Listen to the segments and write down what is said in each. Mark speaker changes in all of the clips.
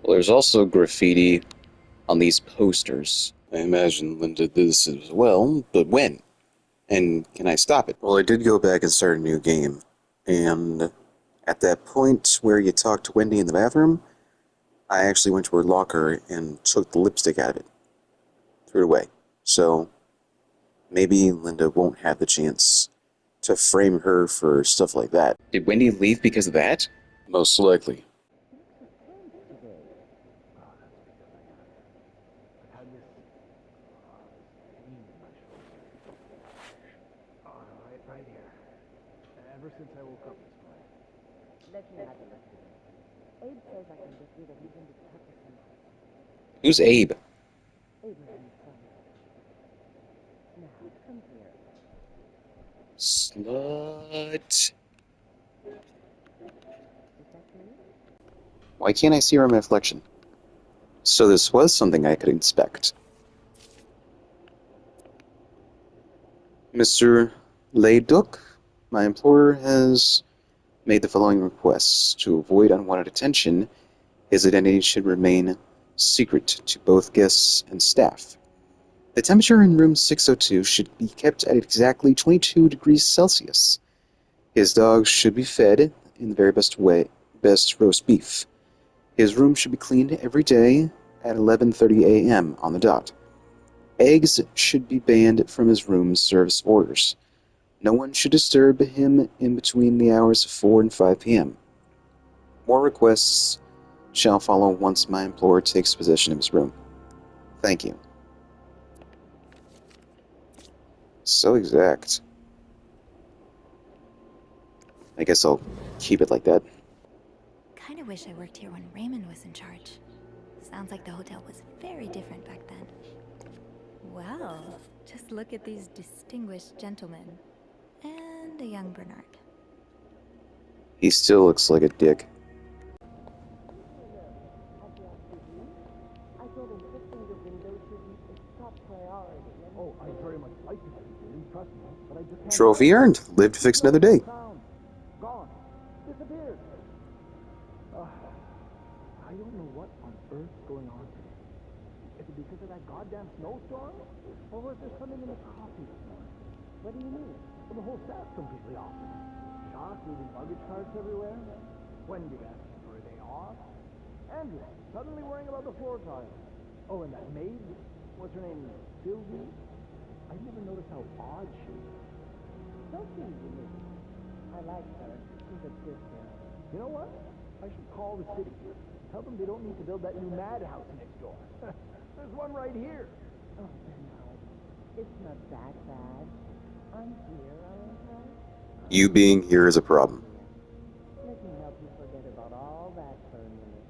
Speaker 1: Well, there's also graffiti on these posters. I imagine Linda did this as well, but when? And can I stop it? Well, I did go back and start a new game, and at that point where you talked to Wendy in the bathroom, I actually went to her locker and took the lipstick out of it, threw it away. So maybe Linda won't have the chance to frame her for stuff like that. Did Wendy leave because of that? Most likely.
Speaker 2: Right here. Ever since I woke up this morning.
Speaker 3: Let me have a look. Abe says I can get rid of even the toughest.
Speaker 1: Who's Abe?
Speaker 3: Abraham's son. Now, come here.
Speaker 1: Slut.
Speaker 3: Is that you?
Speaker 1: Why can't I see her in my reflection? So this was something I could inspect. Mr. Leduc, my employer has made the following requests. To avoid unwanted attention, his identity should remain secret to both guests and staff. The temperature in room 602 should be kept at exactly 22 degrees Celsius. His dogs should be fed in the very best roast beef. His room should be cleaned every day at 11:30 a.m. on the dot. Eggs should be banned from his room's service orders. No one should disturb him in between the hours of 4 and 5 p.m. More requests shall follow once my employer takes possession of his room. Thank you. So exact. I guess I'll keep it like that.
Speaker 4: Kinda wish I worked here when Raymond was in charge. Sounds like the hotel was very different back then. Well, just look at these distinguished gentlemen. And a young Bernard.
Speaker 1: He still looks like a dick.
Speaker 3: I told him fixing the window should be a top priority.
Speaker 2: Oh, I very much like to see you, trust me, but I just can't.
Speaker 1: Trophy earned. Live to fix another day.
Speaker 2: Found. Gone. Disappeared. I don't know what on earth's going on today. Is it because of that goddamn snowstorm? Or was there something in the coffee this morning?
Speaker 3: What do you mean?
Speaker 2: Well, the whole staff's completely off. Jock leaving luggage carts everywhere. Wendy asking for a day off. Andrew suddenly worrying about the floor tile. Oh, and that maid, what's her name? Sylvie? I never noticed how odd she is.
Speaker 3: Sophie, you mean? I like her. She's a good girl.
Speaker 2: You know what? I should call the city. Tell them they don't need to build that new madhouse next door. There's one right here.
Speaker 3: Oh, Bernard. It's not that bad. I'm here, aren't I?
Speaker 1: You being here is a problem.
Speaker 3: Let me help you forget about all that for a minute.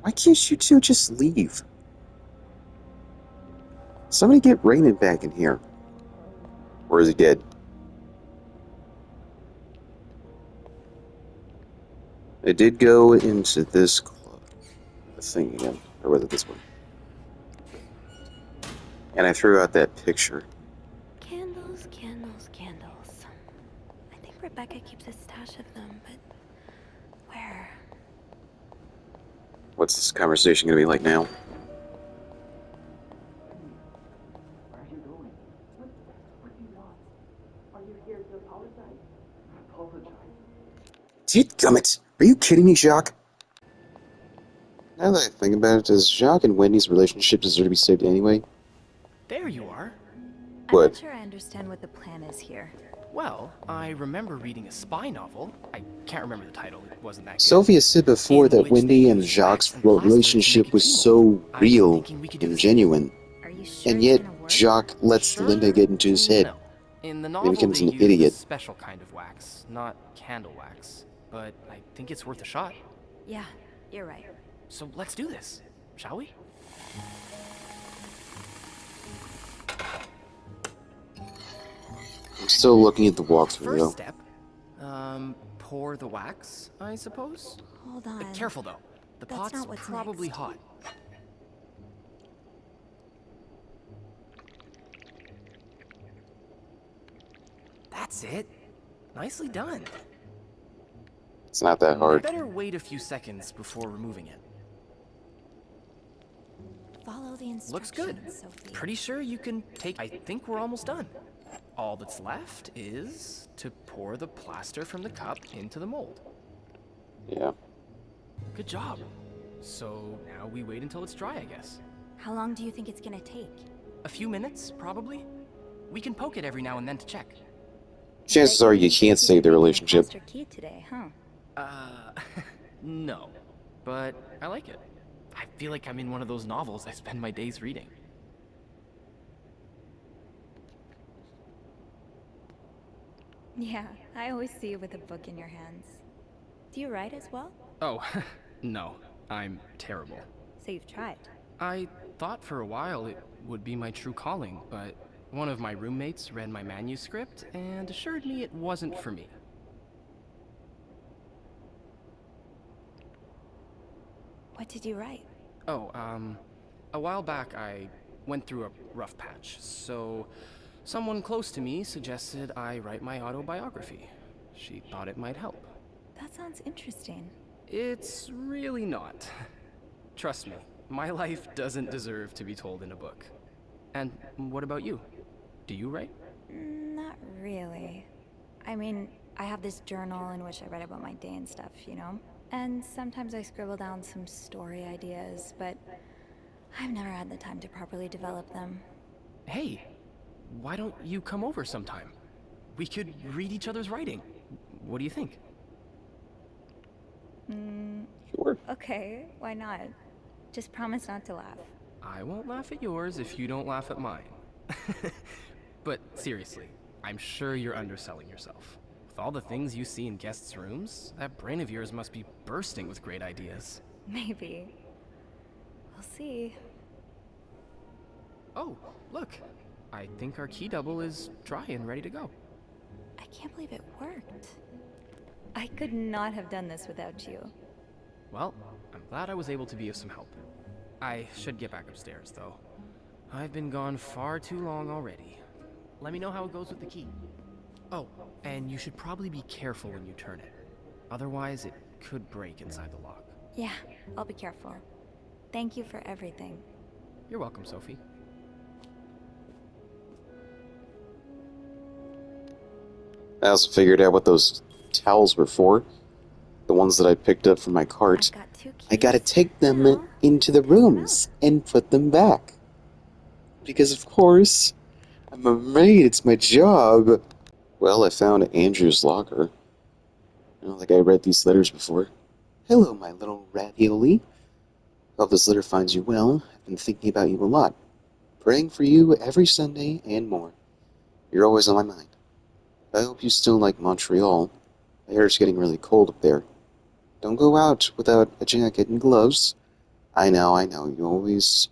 Speaker 1: Why can't you two just leave? Somebody get Raymond back in here. Or is he dead? I did go into this club thing again. Or was it this one? And I threw out that picture.
Speaker 4: Candles, candles, candles. I think Rebecca keeps a stash of them, but where?
Speaker 1: What's this conversation gonna be like now?
Speaker 2: Where are you going? What do you want?
Speaker 3: Are you here to apologize?
Speaker 2: Apologize.
Speaker 1: Dadgummit! Are you kidding me, Jacques? Now that I think about it, does Jacques and Wendy's relationship deserve to be saved anyway?
Speaker 5: There you are.
Speaker 4: I'm
Speaker 1: What?
Speaker 4: not sure I understand what the plan is here.
Speaker 5: Well, I remember reading a spy novel. I can't remember the title. It wasn't that good.
Speaker 1: Sophia said before
Speaker 5: In
Speaker 1: that
Speaker 5: which
Speaker 1: Wendy
Speaker 5: they
Speaker 1: and
Speaker 5: used
Speaker 1: Jacques'
Speaker 5: wax and plaster to
Speaker 1: relationship
Speaker 5: make a
Speaker 1: was
Speaker 5: keyhole.
Speaker 1: so
Speaker 5: I'm
Speaker 1: real
Speaker 5: thinking we could do
Speaker 1: and
Speaker 5: the same.
Speaker 1: genuine,
Speaker 4: Are you sure
Speaker 1: and
Speaker 4: it's
Speaker 1: yet
Speaker 4: gonna work?
Speaker 1: Jacques lets
Speaker 5: Sure
Speaker 1: Linda get into his
Speaker 5: and
Speaker 1: head.
Speaker 5: no. In the
Speaker 1: He
Speaker 5: novel,
Speaker 1: becomes
Speaker 5: they
Speaker 1: an
Speaker 5: use a
Speaker 1: idiot.
Speaker 5: special kind of wax, not candle wax. But I think it's worth a shot.
Speaker 4: Yeah, you're right.
Speaker 5: So let's do this, shall we?
Speaker 1: I'm still looking at the walkthrough
Speaker 5: First
Speaker 1: though.
Speaker 5: step, pour the wax, I suppose.
Speaker 4: Hold on.
Speaker 5: Careful though. The
Speaker 4: That's
Speaker 5: pot's
Speaker 4: not what's
Speaker 5: probably
Speaker 4: next.
Speaker 5: hot. That's it. Nicely done.
Speaker 1: It's not that hard.
Speaker 5: Better wait a few seconds before removing it.
Speaker 4: Follow the instructions,
Speaker 5: Looks good.
Speaker 4: Sophie.
Speaker 5: Pretty sure you can take... I think we're almost done. All that's left is to pour the plaster from the cup into the mold.
Speaker 1: Yeah.
Speaker 5: Good job. So now we wait until it's dry, I guess.
Speaker 4: How long do you think it's gonna take?
Speaker 5: A few minutes, probably. We can poke it every now and then to check.
Speaker 1: Chances are you can't save the relationship.
Speaker 4: Plaster key today, huh?
Speaker 5: No. But I like it. I feel like I'm in one of those novels I spend my days reading.
Speaker 4: Yeah, I always see you with a book in your hands. Do you write as well?
Speaker 5: Oh, no. I'm terrible.
Speaker 4: So you've tried.
Speaker 5: I thought for a while it would be my true calling, but one of my roommates read my manuscript and assured me it wasn't for me.
Speaker 4: What did you write?
Speaker 5: Oh, a while back I went through a rough patch, so someone close to me suggested I write my autobiography. She thought it might help.
Speaker 4: That sounds interesting.
Speaker 5: It's really not. Trust me, my life doesn't deserve to be told in a book. And what about you? Do you write?
Speaker 4: Not really. I mean, I have this journal in which I write about my day and stuff, you know? And sometimes I scribble down some story ideas, but I've never had the time to properly develop them.
Speaker 5: Hey, why don't you come over sometime? We could read each other's writing. What do you think?
Speaker 1: Sure.
Speaker 4: Okay, why not? Just promise not to laugh.
Speaker 5: I won't laugh at yours if you don't laugh at mine. But seriously, I'm sure you're underselling yourself. With all the things you see in guests' rooms, that brain of yours must be bursting with great ideas.
Speaker 4: Maybe. We'll see.
Speaker 5: Oh, look. I think our key double is dry and ready to go.
Speaker 4: I can't believe it worked. I could not have done this without you.
Speaker 5: Well, I'm glad I was able to be of some help. I should get back upstairs, though. I've been gone far too long already. Let me know how it goes with the key. Oh, and you should probably be careful when you turn it. Otherwise, it could break inside the lock.
Speaker 4: Yeah, I'll be careful. Thank you for everything.
Speaker 5: You're welcome, Sophie.
Speaker 1: I also figured out what those towels were for. The ones that I picked up from my cart.
Speaker 4: I've got 2 keys.
Speaker 1: I gotta take them
Speaker 4: Now,
Speaker 1: into the rooms and put them back. Because of course, I'm a maid, it's my job. Well, I found Andrew's locker. I don't think I read these letters before. Hello, my little ravioli. Hope this letter finds you well. I've been thinking about you a lot. Praying for you every Sunday and more. You're always on my mind. I hope you still like Montreal. The air's getting really cold up there. Don't go out without a jacket and gloves. I know, you always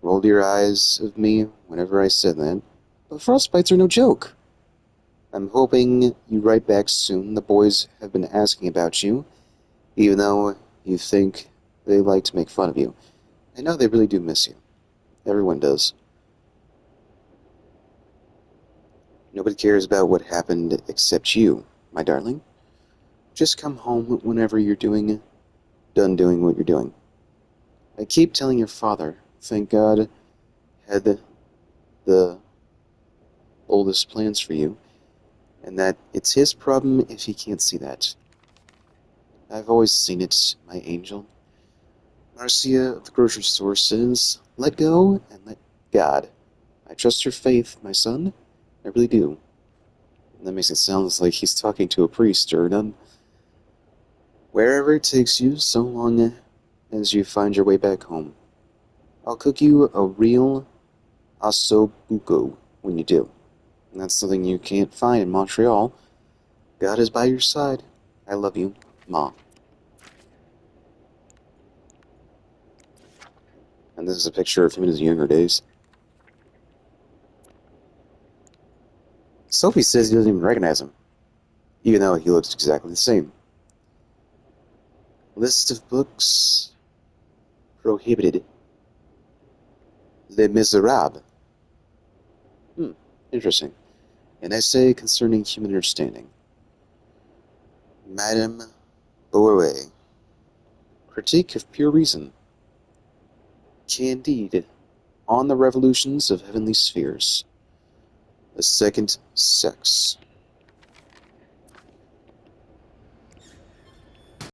Speaker 1: rolled your eyes at me whenever I said that. But frostbites are no joke. I'm hoping you write back soon. The boys have been asking about you, even though you think they like to make fun of you. I know they really do miss you. Everyone does. Nobody cares about what happened except you, my darling. Just come home whenever you're done doing what you're doing. I keep telling your father, thank God, had the oldest plans for you, and that it's his problem if he can't see that. I've always seen it, my angel. Marcia of the grocery store says, let go and let God. I trust your faith, my son. I really do. And that makes it sound like he's talking to a priest or a nun. Wherever it takes you, so long as you find your way back home. I'll cook you a real ossobuco when you do. And that's something you can't find in Montreal. God is by your side. I love you, Ma. And this is a picture of him in his younger days. Sophie says he doesn't even recognize him, even though he looks exactly the same. List of books prohibited. Les Miserables. Interesting. An essay concerning human understanding. Madame OOA. Critique of Pure Reason. Candide. On the Revolutions of Heavenly Spheres. The Second Sex.